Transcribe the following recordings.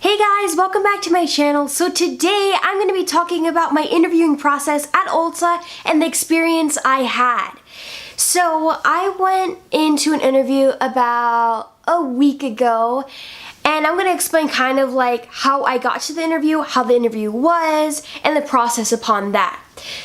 Hey guys, welcome back to my channel. So today I'm going to be talking about my interviewing process at Ulta and the experience I had. So I went into an interview about a week ago, and I'm going to explain kind of like how I got to the interview, how the interview was, and the process upon that.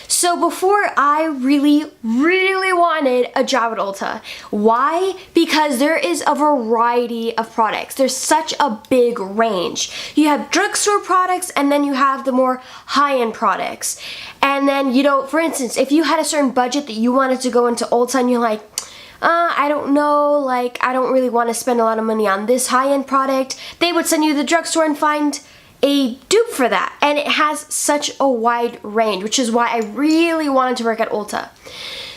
So before, I really wanted a job at Ulta. Why? Because there is a variety of products. There's such a big range. You have drugstore products, and then you have the more high-end products. And then, for instance, if you had a certain budget that you wanted to go into Ulta and you're like, I don't know, like, I don't really want to spend a lot of money on this high-end product, they would send you to the drugstore and find a dupe for that. And it has such a wide range, which is why I really wanted to work at Ulta.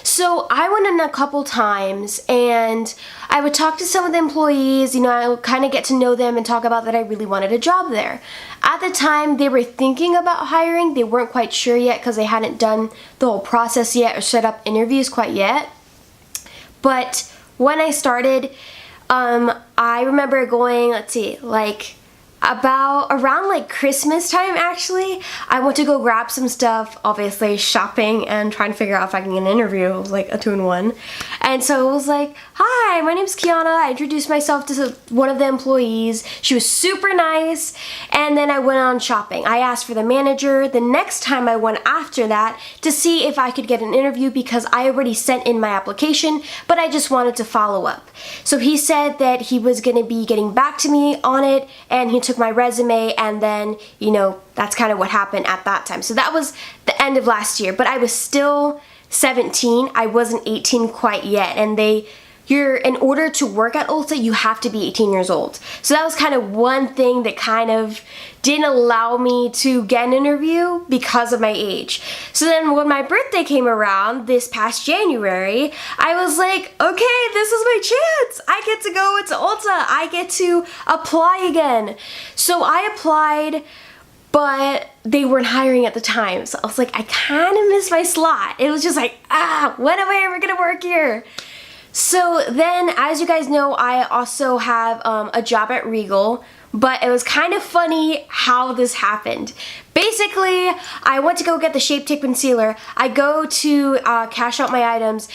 So I went in a couple times and I would talk to some of the employees, I would kind of get to know them and talk about that I really wanted a job there. At the time, they were thinking about hiring. They weren't quite sure yet because they hadn't done the whole process yet or set up interviews quite yet. But when I started, I remember going, around Christmas time actually, I went to go grab some stuff, obviously shopping and trying to figure out if I can get an interview. It was like a 2-in-1. And so it was like, hi, my name's Kiana. I introduced myself to one of the employees. She was super nice. And then I went on shopping. I asked for the manager. The next time I went after that to see if I could get an interview because I already sent in my application, but I just wanted to follow up. So he said that he was going to be getting back to me on it, and he took my resume, and then, that's kind of what happened at that time. So that was the end of last year, but I was still 17. I wasn't 18 quite yet, and in order to work at Ulta, you have to be 18 years old. So that was kind of one thing that kind of didn't allow me to get an interview because of my age. So then when my birthday came around this past January, I was like, okay, this is my chance. I get to go into Ulta. I get to apply again. So I applied, but they weren't hiring at the time. So I was like, I kind of missed my slot. It was just like, when am I ever gonna work here? So then, as you guys know, I also have a job at Regal, but it was kind of funny how this happened. Basically, I went to go get the Shape Tape Concealer. I go to cash out my items,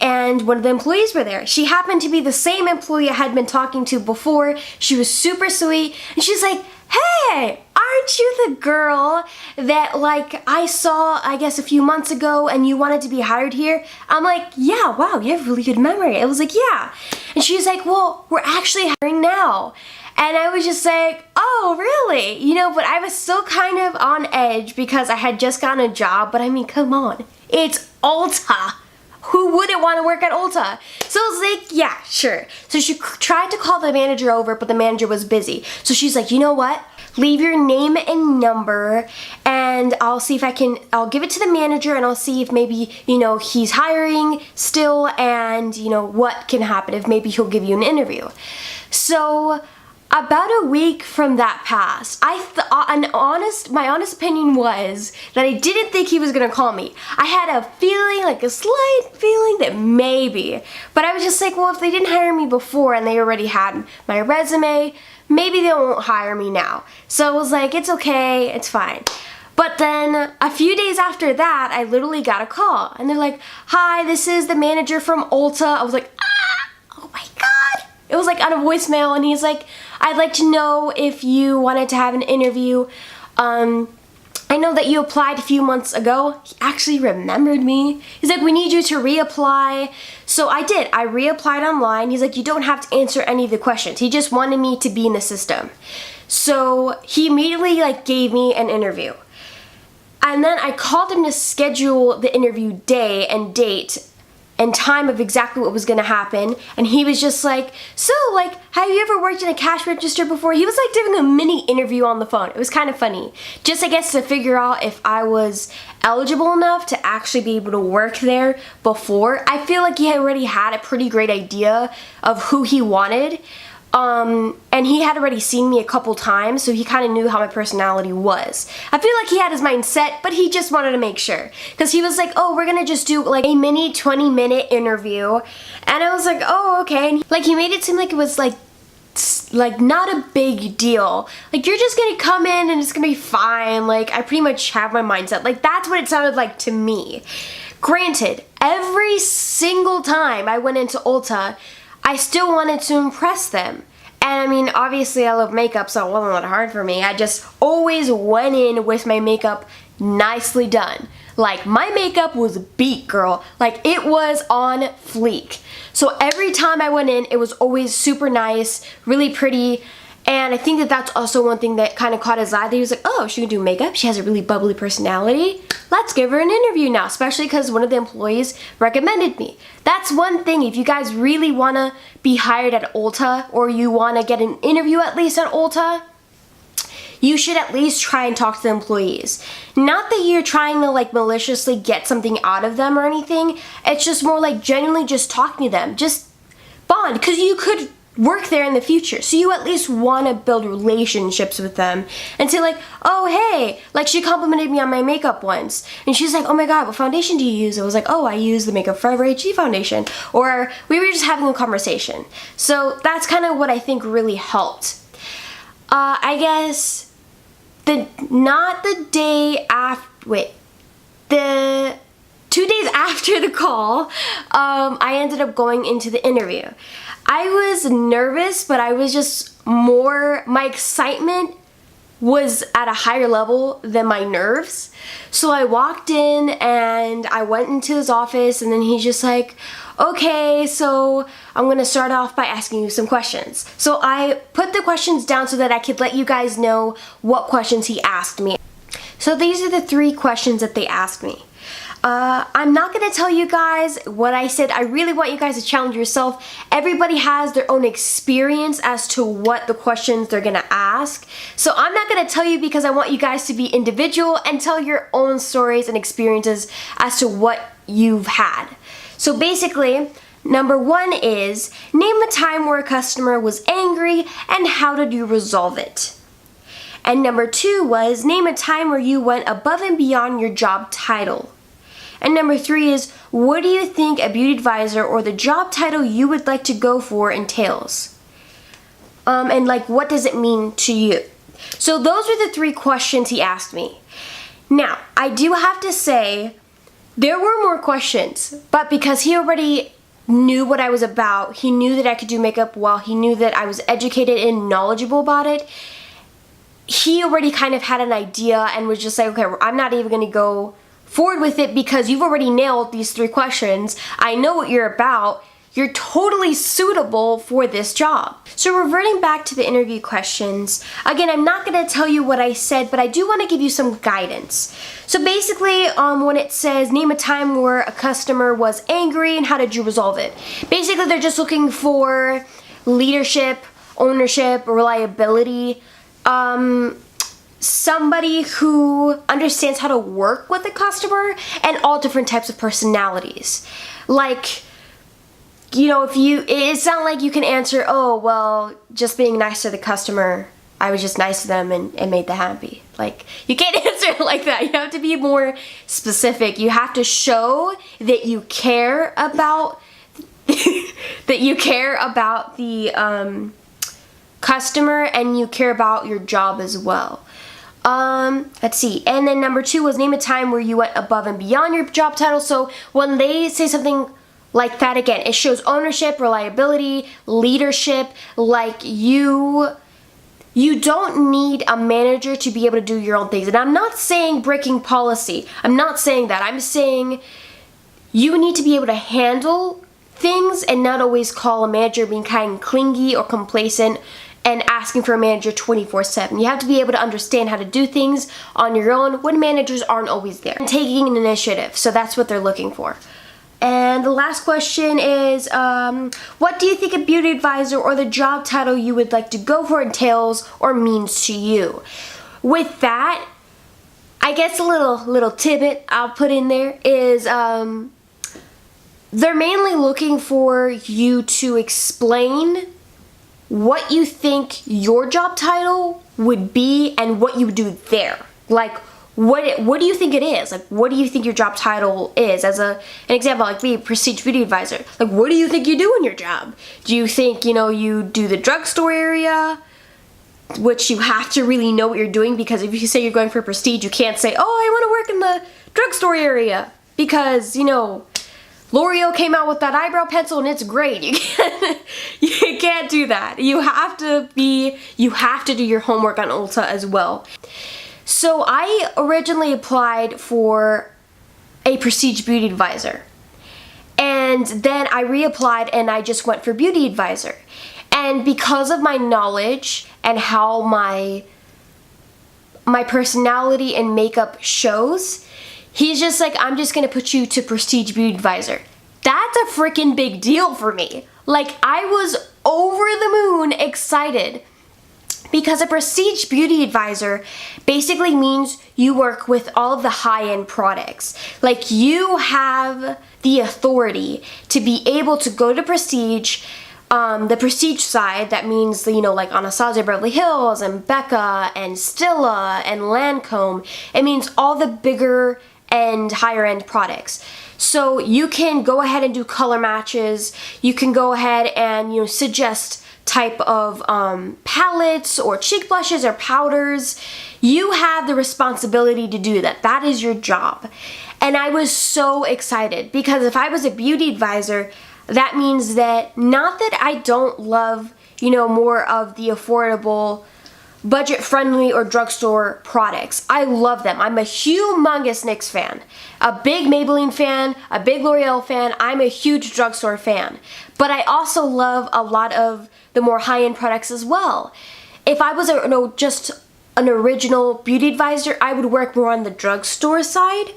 and one of the employees were there. She happened to be the same employee I had been talking to before. She was super sweet, and she's like, hey, aren't you the girl that I saw, I guess, a few months ago and you wanted to be hired here? I'm like, yeah, wow, you have really good memory. I was like, yeah. And she's like, well, we're actually hiring now. And I was just like, oh, really? But I was still kind of on edge because I had just gotten a job, but I mean, come on, it's Ulta. Who wouldn't want to work at Ulta? So I was like, yeah, sure. So she tried to call the manager over, but the manager was busy. So she's like, you know what? Leave your name and number, and I'll see if I'll give it to the manager, and I'll see if maybe, he's hiring still, and, what can happen, if maybe he'll give you an interview. So about a week from that passed, my honest opinion was that I didn't think he was gonna call me. I had a feeling, a slight feeling that maybe, but I was just like, well, if they didn't hire me before and they already had my resume, maybe they won't hire me now. So I was like, it's okay, it's fine. But then a few days after that, I literally got a call, and they're like, hi, this is the manager from Ulta. I was like, oh my God. It was on a voicemail, and he's like, I'd like to know if you wanted to have an interview. I know that you applied a few months ago. He actually remembered me. He's like, we need you to reapply. So I did. I reapplied online. He's like, you don't have to answer any of the questions. He just wanted me to be in the system. So he immediately gave me an interview. And then I called him to schedule the interview day and date and time of exactly what was gonna happen, and he was just like, so have you ever worked in a cash register before? He was doing a mini interview on the phone. It was kind of funny, just I guess to figure out if I was eligible enough to actually be able to work there before. I feel like he already had a pretty great idea of who he wanted, and he had already seen me a couple times, so he kind of knew how my personality was. I feel like he had his mind set, but he just wanted to make sure, because he was like, oh, we're gonna just do a mini 20-minute interview, and I was like, oh, okay. And he made it seem like it was like not a big deal. Like you're just gonna come in and it's gonna be fine. Like I pretty much have my mindset. Like that's what it sounded like to me. Granted, every single time I went into Ulta, I still wanted to impress them. And I mean, obviously I love makeup, so it wasn't that hard for me. I just always went in with my makeup nicely done. Like my makeup was beat, girl. Like it was on fleek. So every time I went in, it was always super nice, really pretty. And I think that that's also one thing that kind of caught his eye. That he was like, oh, she can do makeup. She has a really bubbly personality. Let's give her an interview now, especially because one of the employees recommended me. That's one thing. If you guys really want to be hired at Ulta, or you want to get an interview at least at Ulta, you should at least try and talk to the employees. Not that you're trying to like maliciously get something out of them or anything. It's just more like genuinely just talking to them. Just bond, because you could work there in the future. So you at least want to build relationships with them and say like, oh hey, like she complimented me on my makeup once. And she's like, oh my god, what foundation do you use? I was like, oh, I use the Makeup Forever HD foundation. Or we were just having a conversation. So that's kind of what I think really helped. I guess not the day after, wait, the 2 days after the call, I ended up going into the interview. I was nervous, but I was just my excitement was at a higher level than my nerves. So I walked in and I went into his office, and then he's just like, okay, so I'm gonna start off by asking you some questions. So I put the questions down so that I could let you guys know what questions he asked me. So these are the 3 questions that they asked me. I'm not gonna tell you guys what I said. I really want you guys to challenge yourself. Everybody has their own experience as to what the questions they're gonna ask. So I'm not gonna tell you because I want you guys to be individual and tell your own stories and experiences as to what you've had. So basically, number 1 is, name a time where a customer was angry and how did you resolve it? And number 2 was, name a time where you went above and beyond your job title. And number 3 is, what do you think a beauty advisor or the job title you would like to go for entails? And like, what does it mean to you? So those are the 3 questions he asked me. Now, I do have to say, there were more questions, but because he already knew what I was about, he knew that I could do makeup well, he knew that I was educated and knowledgeable about it, he already kind of had an idea and was just like, okay, I'm not even gonna go forward with it because you've already nailed these 3 questions. I know what you're about. You're totally suitable for this job. So reverting back to the interview questions, again, I'm not gonna tell you what I said, but I do wanna give you some guidance. So basically, when it says, name a time where a customer was angry and how did you resolve it? Basically, they're just looking for leadership, ownership, reliability, somebody who understands how to work with the customer and all different types of personalities. Like, you know, it's not like you can answer, oh, well, just being nice to the customer, I was just nice to them and made them happy. Like, you can't answer it like that. You have to be more specific. You have to show that you care about that you care about the customer and you care about your job as well. Let's see. And then number 2 was, name a time where you went above and beyond your job title. So when they say something like that, again, it shows ownership, reliability, leadership. Like you don't need a manager to be able to do your own things. And I'm not saying breaking policy. I'm not saying that. I'm saying you need to be able to handle things and not always call a manager being kind of clingy or complacent and asking for a manager 24/7. You have to be able to understand how to do things on your own when managers aren't always there. And taking an initiative, so that's what they're looking for. And the last question is, what do you think a beauty advisor or the job title you would like to go for entails or means to you? With that, I guess a little tidbit I'll put in there is, they're mainly looking for you to explain what you think your job title would be and what you do there. Like, what do you think it is? Like, what do you think your job title is? As an example, like be a prestige beauty advisor. Like, what do you think you do in your job? Do you think, you do the drugstore area? Which you have to really know what you're doing, because if you say you're going for prestige, you can't say, oh, I want to work in the drugstore area because, L'Oreal came out with that eyebrow pencil and it's great. You can't do that. You have to do your homework on Ulta as well. So I originally applied for a prestige beauty advisor. And then I reapplied and I just went for beauty advisor. And because of my knowledge and how my personality and makeup shows, he's just like, I'm just gonna put you to prestige beauty advisor. That's a freaking big deal for me. Like, I was over the moon excited, because a prestige beauty advisor basically means you work with all of the high-end products. Like, you have the authority to be able to go to prestige, the prestige side. That means, like Anastasia Beverly Hills and Becca and Stila and Lancome. It means all the bigger and higher end products. So you can go ahead and do color matches. You can go ahead and, suggest type of palettes or cheek blushes or powders. You have the responsibility to do that. That is your job. And I was so excited, because if I was a beauty advisor, that means that, not that I don't love, more of the affordable, budget-friendly or drugstore products. I love them. I'm a humongous NYX fan, a big Maybelline fan, a big L'Oreal fan. I'm a huge drugstore fan. But I also love a lot of the more high-end products as well. If I was just an original beauty advisor, I would work more on the drugstore side,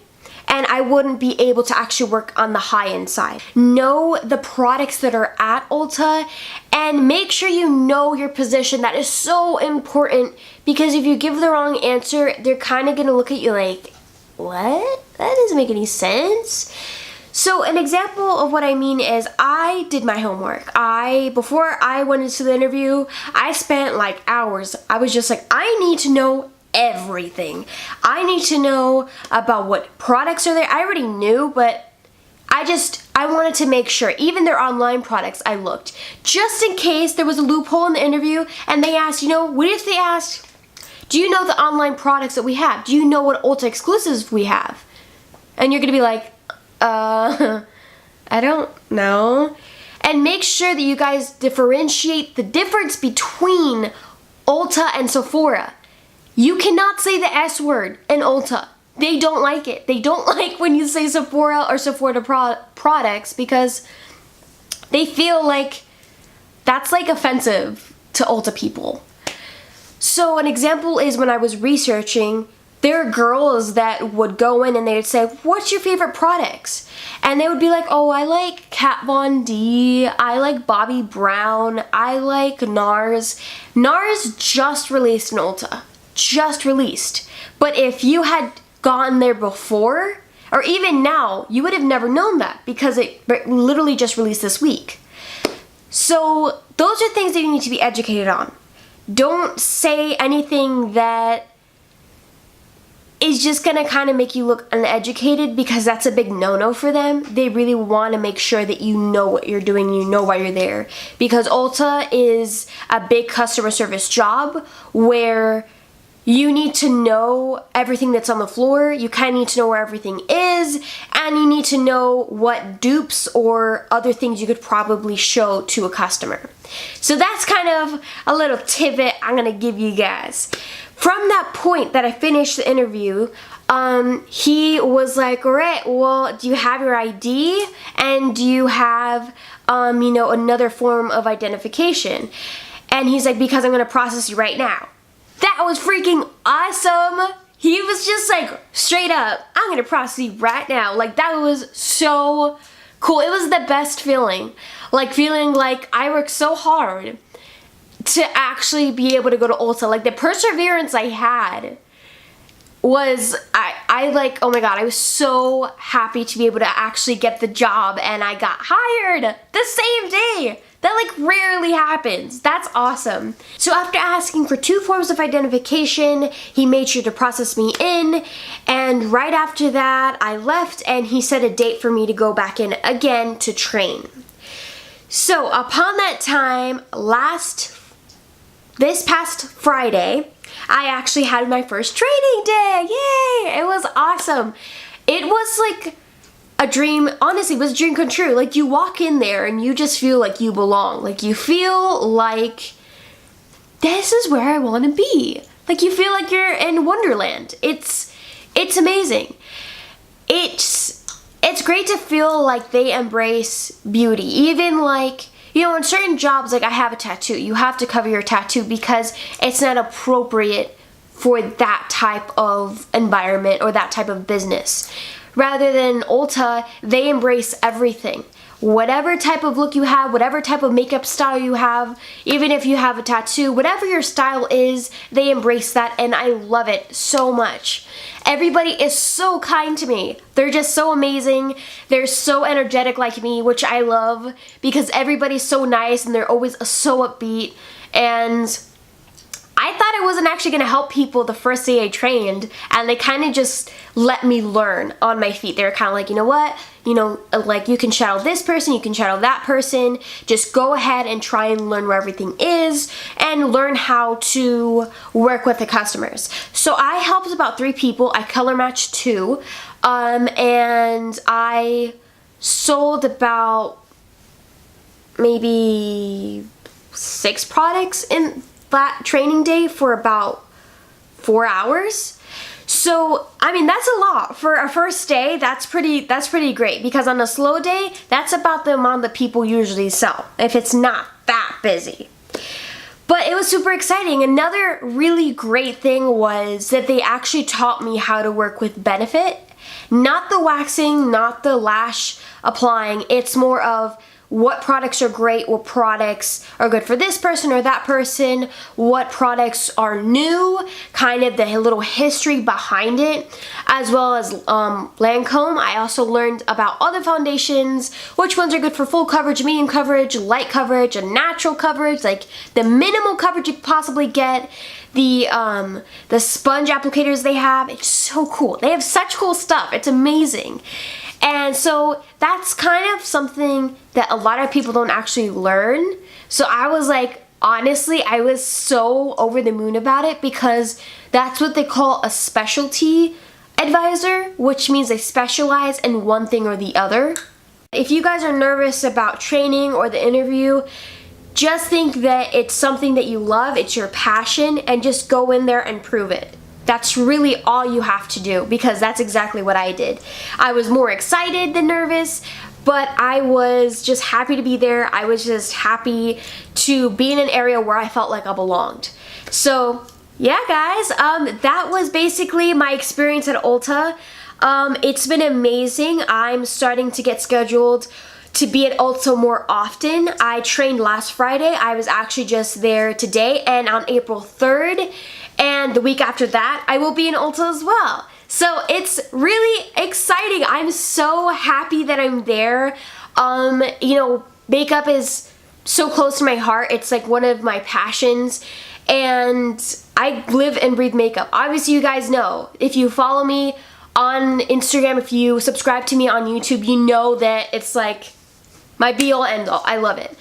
and I wouldn't be able to actually work on the high-end side. Know the products that are at Ulta, and make sure you know your position. That is so important, because if you give the wrong answer, they're kind of gonna look at you like, what? That doesn't make any sense. So an example of what I mean is, I did my homework. Before I went into the interview, I spent like hours. I was just like, I need to know everything. I need to know about what products are there. I already knew, but I wanted to make sure. Even their online products, I looked. Just in case there was a loophole in the interview and they asked, what if they asked, do you know the online products that we have? Do you know what Ulta exclusives we have? And you're gonna be like, I don't know. And make sure that you guys differentiate the difference between Ulta and Sephora. You cannot say the S word in Ulta. They don't like it. They don't like when you say Sephora or Sephora products, because they feel like that's like offensive to Ulta people. So an example is, when I was researching, there are girls that would go in and they would say, what's your favorite products? And they would be like, oh, I like Kat Von D, I like Bobbi Brown, I like NARS. NARS just released in Ulta. Just released. But if you had gone there before, or even now, you would have never known that, because it literally just released this week. So those are things that you need to be educated on. Don't say anything that is just gonna kind of make you look uneducated, because that's a big no-no for them. They really want to make sure that you know what you're doing, you know why you're there. Because Ulta is a big customer service job where you need to know everything that's on the floor, you kind of need to know where everything is, and you need to know what dupes or other things you could probably show to a customer. So that's kind of a little tidbit I'm gonna give you guys. From that point that I finished the interview, he was like, all right, well, do you have your ID? And do you have, another form of identification? And he's like, because I'm gonna process you right now. That was freaking awesome. He was just like, straight up, I'm gonna process you right now. Like, that was so cool. It was the best feeling. Like, feeling like I worked so hard to actually be able to go to Ulta. Like, the perseverance I had was, I like, oh my god, I was so happy to be able to actually get the job, and I got hired the same day. That like rarely happens. That's awesome. So after asking for 2 forms of identification, he made sure to process me in, and right after that I left and he set a date for me to go back in again to train. So upon that time, this past Friday, I actually had my first training day. Yay! It was awesome. It was like a dream, honestly, it was a dream come true. Like, you walk in there and you just feel like you belong. Like, you feel like this is where I want to be. Like, you feel like you're in Wonderland. It's amazing. It's great to feel like they embrace beauty. Even like, you know, in certain jobs, like I have a tattoo, you have to cover your tattoo because it's not appropriate for that type of environment or that type of business. Rather than Ulta, they embrace everything. Whatever type of look you have, whatever type of makeup style you have, even if you have a tattoo, whatever your style is, they embrace that, and I love it so much. Everybody is so kind to me. They're just so amazing. They're so energetic like me, which I love because everybody's so nice and they're always so upbeat. And I thought I wasn't actually going to help people the first day I trained, and they kind of just let me learn on my feet. They were kind of like, you know what, you know, like you can shadow this person, you can shadow that person, just go ahead and try and learn where everything is and learn how to work with the customers. So I helped about 3 people, I color matched 2, and I sold about maybe 6 products in that training day for about 4 hours. So, I mean, that's a lot. For a first day, that's pretty great, because on a slow day, that's about the amount that people usually sell, if it's not that busy. But it was super exciting. Another really great thing was that they actually taught me how to work with Benefit. Not the waxing, not the lash applying, it's more of what products are great, what products are good for this person or that person, what products are new, kind of the little history behind it, as well as Lancome. I also learned about other foundations, which ones are good for full coverage, medium coverage, light coverage, and natural coverage, like the minimal coverage you could possibly get. The sponge applicators they have, it's so cool. They have such cool stuff. It's amazing. And so that's kind of something that a lot of people don't actually learn. So I was like, honestly, I was so over the moon about it, because that's what they call a specialty advisor, which means they specialize in one thing or the other. If you guys are nervous about training or the interview, just think that it's something that you love, it's your passion, and just go in there and prove it. That's really all you have to do, because that's exactly what I did. I was more excited than nervous, but I was just happy to be there. I was just happy to be in an area where I felt like I belonged. So yeah, guys, that was basically my experience at Ulta. It's been amazing. I'm starting to get scheduled to be at Ulta more often. I trained last Friday. I was actually just there today, and on April 3rd. And the week after that, I will be in Ulta as well. So it's really exciting. I'm so happy that I'm there. You know, makeup is so close to my heart. It's like one of my passions. And I live and breathe makeup. Obviously, you guys know. If you follow me on Instagram, if you subscribe to me on YouTube, you know that it's like my be-all, end-all. I love it.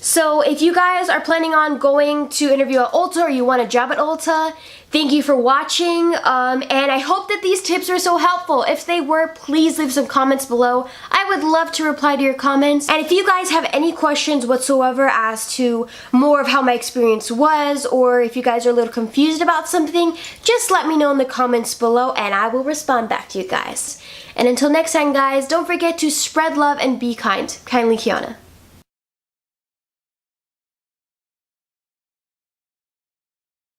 So if you guys are planning on going to interview at Ulta, or you want a job at Ulta, thank you for watching, and I hope that these tips are so helpful. If they were, please leave some comments below. I would love to reply to your comments. And if you guys have any questions whatsoever as to more of how my experience was, or if you guys are a little confused about something, just let me know in the comments below and I will respond back to you guys. And until next time, guys, don't forget to spread love and be kind. Kindly, Kiana.